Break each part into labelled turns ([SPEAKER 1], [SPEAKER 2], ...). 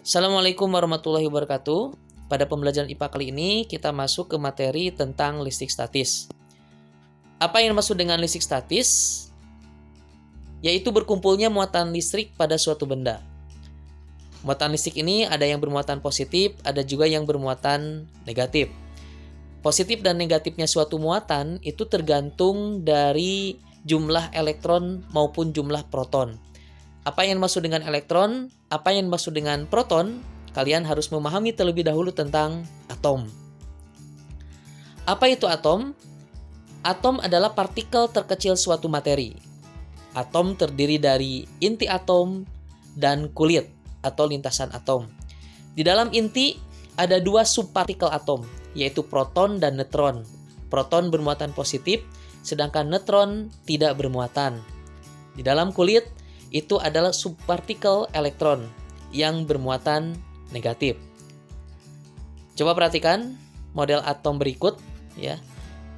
[SPEAKER 1] Assalamualaikum warahmatullahi wabarakatuh. Pada pembelajaran IPA kali ini kita masuk ke materi tentang listrik statis. Apa yang dimaksud dengan listrik statis? Yaitu berkumpulnya muatan listrik pada suatu benda. Muatan listrik ini ada yang bermuatan positif, ada juga yang bermuatan negatif. Positif dan negatifnya suatu muatan itu tergantung dari jumlah elektron maupun jumlah proton. Apa yang dimaksud dengan elektron, apa yang dimaksud dengan proton, kalian harus memahami terlebih dahulu tentang atom. Apa itu atom? Atom adalah partikel terkecil suatu materi. Atom terdiri dari inti atom dan kulit atau lintasan atom. Di dalam inti ada dua subpartikel atom, yaitu proton dan neutron. Proton bermuatan positif, sedangkan neutron tidak bermuatan. Di dalam kulit itu adalah subpartikel elektron yang bermuatan negatif. Coba perhatikan model atom berikut ya.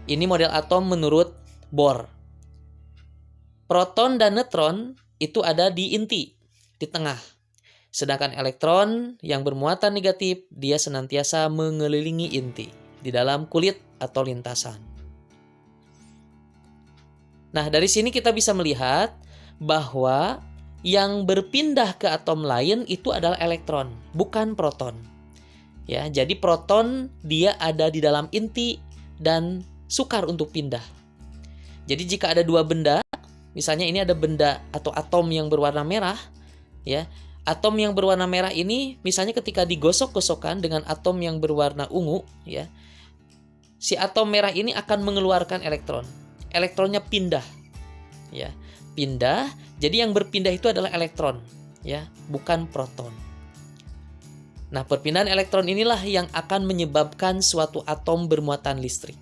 [SPEAKER 1] Ini model atom menurut Bohr. Proton dan neutron itu ada di inti, di tengah. Sedangkan elektron yang bermuatan negatif dia senantiasa mengelilingi inti di dalam kulit atau lintasan. Nah, dari sini kita bisa melihat bahwa yang berpindah ke atom lain itu adalah elektron, bukan proton. Ya, jadi proton dia ada di dalam inti dan sukar untuk pindah. Jadi jika ada dua benda, misalnya ini ada benda atau atom yang berwarna merah, ya. Atom yang berwarna merah ini misalnya ketika digosok-gosokkan dengan atom yang berwarna ungu, ya. Si atom merah ini akan mengeluarkan elektron. Elektronnya pindah. Ya, pindah. Jadi yang berpindah itu adalah elektron, ya, bukan proton. Nah, perpindahan elektron inilah yang akan menyebabkan suatu atom bermuatan listrik.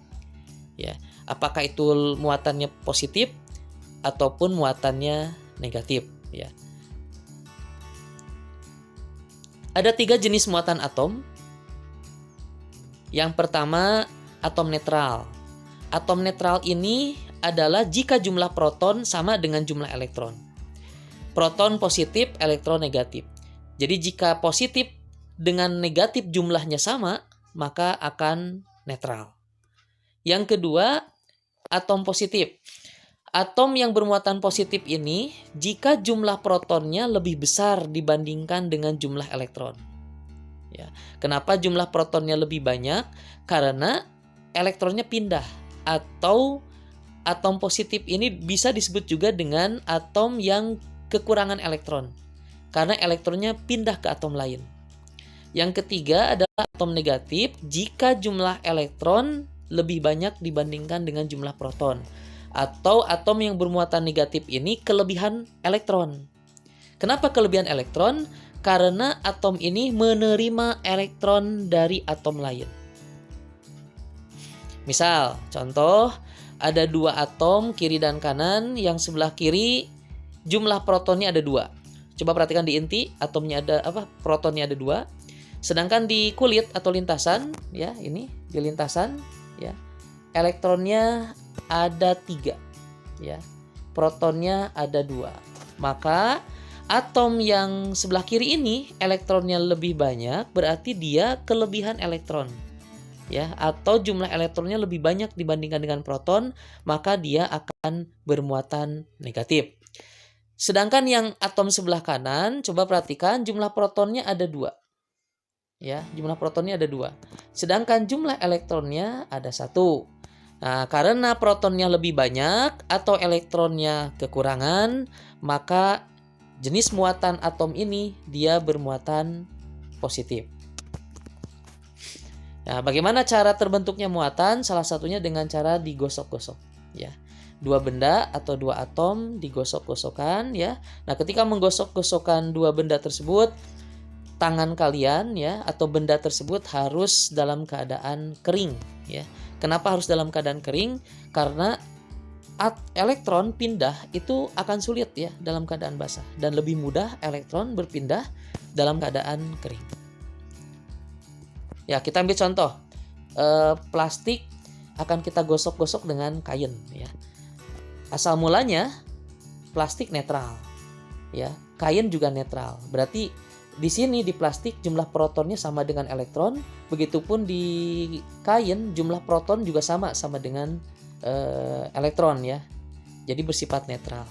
[SPEAKER 1] Ya, apakah itu muatannya positif ataupun muatannya negatif, ya. Ada 3 jenis muatan atom. Yang pertama, atom netral. Atom netral ini adalah jika jumlah proton sama dengan jumlah elektron. Proton positif, elektron negatif. Jadi jika positif dengan negatif jumlahnya sama, maka akan netral. Yang kedua, atom positif. Atom yang bermuatan positif ini, jika jumlah protonnya lebih besar dibandingkan dengan jumlah elektron. Ya. Kenapa jumlah protonnya lebih banyak? Karena elektronnya pindah. Atau atom positif ini bisa disebut juga dengan atom yang kekurangan elektron. Karena elektronnya pindah ke atom lain. Yang ketiga adalah atom negatif jika jumlah elektron lebih banyak dibandingkan dengan jumlah proton. Atau atom yang bermuatan negatif ini kelebihan elektron. Kenapa kelebihan elektron? Karena atom ini menerima elektron dari atom lain. Misal, contoh, ada 2 atom kiri dan kanan, yang sebelah kiri jumlah protonnya ada 2. Coba perhatikan di inti, atomnya ada protonnya ada 2. Sedangkan di kulit atau lintasan, ya, ini di lintasan, ya, elektronnya ada 3, ya. Protonnya ada 2. Maka atom yang sebelah kiri ini elektronnya lebih banyak, berarti dia kelebihan elektron. Ya, atau jumlah elektronnya lebih banyak dibandingkan dengan proton, maka dia akan bermuatan negatif. Sedangkan yang atom sebelah kanan, coba perhatikan jumlah protonnya ada 2. Ya, jumlah protonnya ada 2. Sedangkan jumlah elektronnya ada 1. Nah, karena protonnya lebih banyak atau elektronnya kekurangan, maka jenis muatan atom ini dia bermuatan positif. Nah, bagaimana cara terbentuknya muatan? Salah satunya dengan cara digosok-gosok, ya. 2 benda atau 2 atom digosok-gosokkan, ya. Nah, ketika menggosok-gosokkan 2 benda tersebut, tangan kalian, ya, atau benda tersebut harus dalam keadaan kering, ya. Kenapa harus dalam keadaan kering? Karena elektron pindah itu akan sulit, ya, dalam keadaan basah, dan lebih mudah elektron berpindah dalam keadaan kering. Ya, kita ambil contoh. Plastik akan kita gosok-gosok dengan kain, ya. Asal mulanya plastik netral, ya. Kain juga netral. Berarti di sini di plastik jumlah protonnya sama dengan elektron, begitupun di kain jumlah proton juga sama dengan elektron ya. Jadi bersifat netral.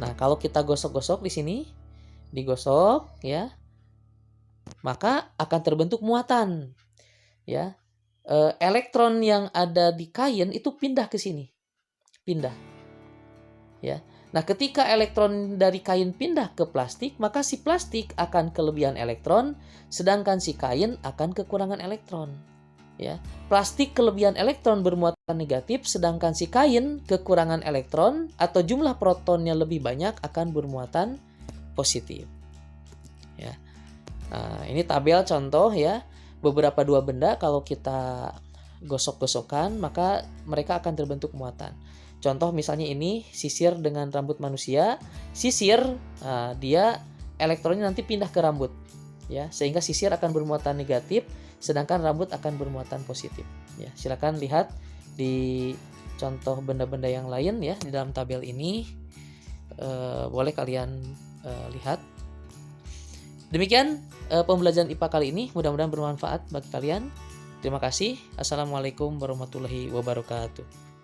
[SPEAKER 1] Nah, kalau kita gosok-gosok di sini, digosok ya, maka akan terbentuk muatan ya. Elektron yang ada di kain itu pindah ke sini. Pindah. Ya. Nah, ketika elektron dari kain pindah ke plastik, maka si plastik akan kelebihan elektron, sedangkan si kain akan kekurangan elektron. Ya, plastik kelebihan elektron bermuatan negatif, sedangkan si kain kekurangan elektron atau jumlah protonnya lebih banyak akan bermuatan positif. Ya, nah, ini tabel contoh ya, beberapa dua benda kalau kita gosok-gosokkan maka mereka akan terbentuk muatan. Contoh misalnya ini sisir dengan rambut manusia. Sisir dia elektronnya nanti pindah ke rambut ya, sehingga sisir akan bermuatan negatif sedangkan rambut akan bermuatan positif ya. Silakan lihat di contoh benda-benda yang lain ya di dalam tabel ini, boleh kalian lihat. Demikian pembelajaran IPA kali ini, mudah-mudahan bermanfaat bagi kalian. Terima kasih. Assalamualaikum warahmatullahi wabarakatuh.